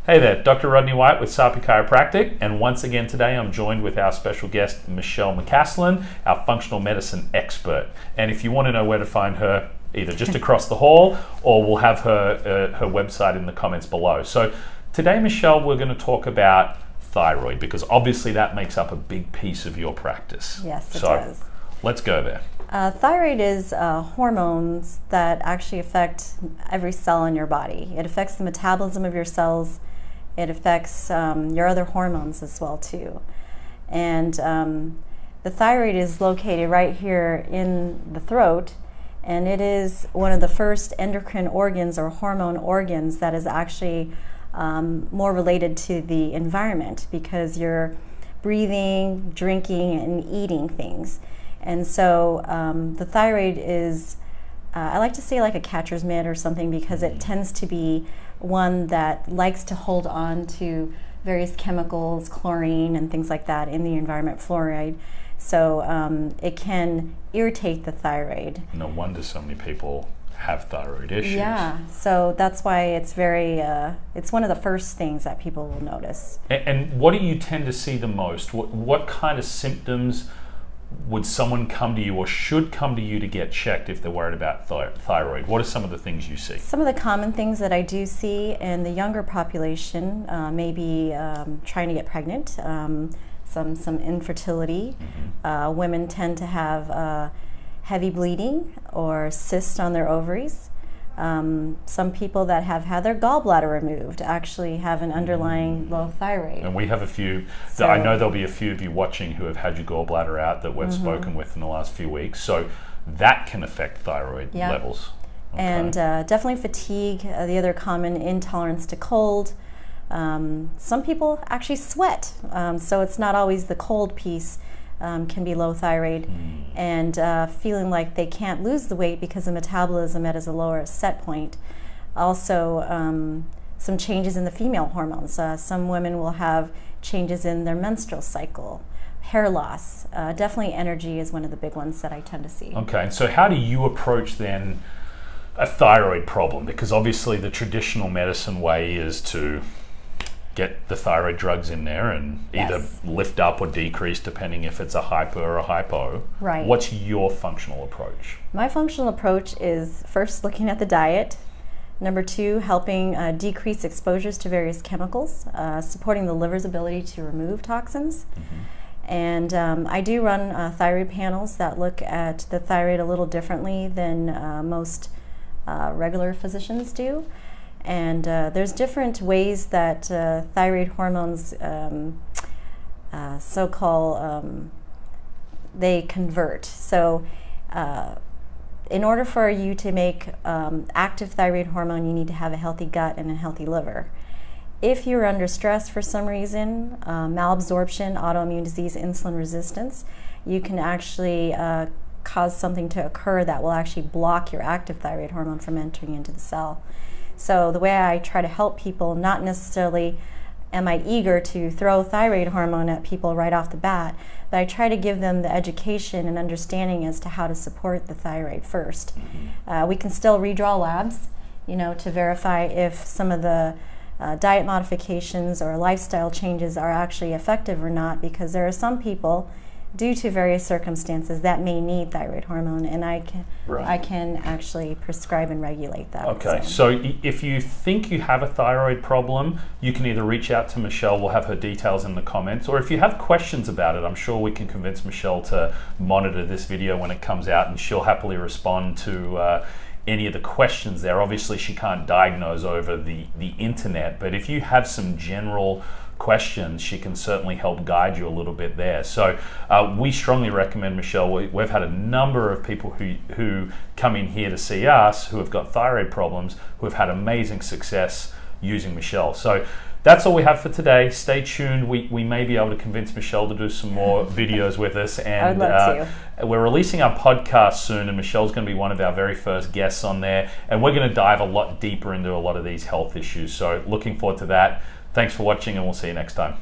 Hey there, Dr. Rodney White with Sapi Chiropractic, and once again today I'm joined with our special guest, Michelle McCaslin, our functional medicine expert. And if you want to know where to find her, either just across the hall or we'll have her website in the comments below. So today, Michelle, we're going to talk about thyroid because obviously that makes up a big piece of your practice. Yes, it does. Let's go there. Thyroid is hormones that actually affect every cell in your body. It affects the metabolism of your cells. It affects your other hormones as well too. And the thyroid is located right here in the throat, and it is one of the first endocrine organs or hormone organs that is actually more related to the environment because you're breathing, drinking, and eating things. And so the thyroid is, I like to say like a catcher's mitt or something because it tends to be one that likes to hold on to various chemicals, chlorine and things like that in the environment, fluoride. So it can irritate the thyroid. No wonder so many people have thyroid issues. Yeah, so that's why it's very, it's one of the first things that people will notice. And what do you tend to see the most? What kind of symptoms would someone come to you or should come to you to get checked if they're worried about thyroid? What are some of the things you see? Some of the common things that I do see in the younger population may be trying to get pregnant, some infertility. Mm-hmm. Women tend to have heavy bleeding or cysts on their ovaries. Some people that have had their gallbladder removed actually have an underlying low thyroid. And we have a few, I know there'll be a few of you watching who have had your gallbladder out that we've spoken with in the last few weeks. So that can affect thyroid levels. Okay. And definitely fatigue, the other common intolerance to cold. Some people actually sweat, so it's not always the cold piece. Can be low thyroid, and feeling like they can't lose the weight because the metabolism is a lower set point. Also, some changes in the female hormones. Some women will have changes in their menstrual cycle, hair loss. Definitely energy is one of the big ones that I tend to see. Okay, so how do you approach then a thyroid problem? Because obviously the traditional medicine way is to get the thyroid drugs in there and either lift up or decrease depending if it's a hyper or a hypo. Right. What's your functional approach? My functional approach is first looking at the diet. Number two, helping decrease exposures to various chemicals, supporting the liver's ability to remove toxins. Mm-hmm. And I do run thyroid panels that look at the thyroid a little differently than most regular physicians do. And there's different ways that thyroid hormones, so-called, they convert. So in order for you to make active thyroid hormone, you need to have a healthy gut and a healthy liver. If you're under stress for some reason, malabsorption, autoimmune disease, insulin resistance, you can actually cause something to occur that will actually block your active thyroid hormone from entering into the cell. So the way I try to help people, not necessarily am I eager to throw thyroid hormone at people right off the bat, but I try to give them the education and understanding as to how to support the thyroid first. Mm-hmm. We can still redraw labs, to verify if some of the diet modifications or lifestyle changes are actually effective or not, because there are some people, due to various circumstances, that may need thyroid hormone, and I can actually prescribe and regulate that. Okay, so if you think you have a thyroid problem, you can either reach out to Michelle, we'll have her details in the comments, or if you have questions about it, I'm sure we can convince Michelle to monitor this video when it comes out, and she'll happily respond to any of the questions there. Obviously, she can't diagnose over the internet, but if you have some general questions, she can certainly help guide you a little bit there. So we strongly recommend Michelle. We've had a number of people who come in here to see us who have got thyroid problems who have had amazing success using Michelle. So that's all we have for today. Stay tuned. We may be able to convince Michelle to do some more videos with us. And I would love to. We're releasing our podcast soon, and Michelle's going to be one of our very first guests on there. And we're going to dive a lot deeper into a lot of these health issues. So looking forward to that. Thanks for watching, and we'll see you next time.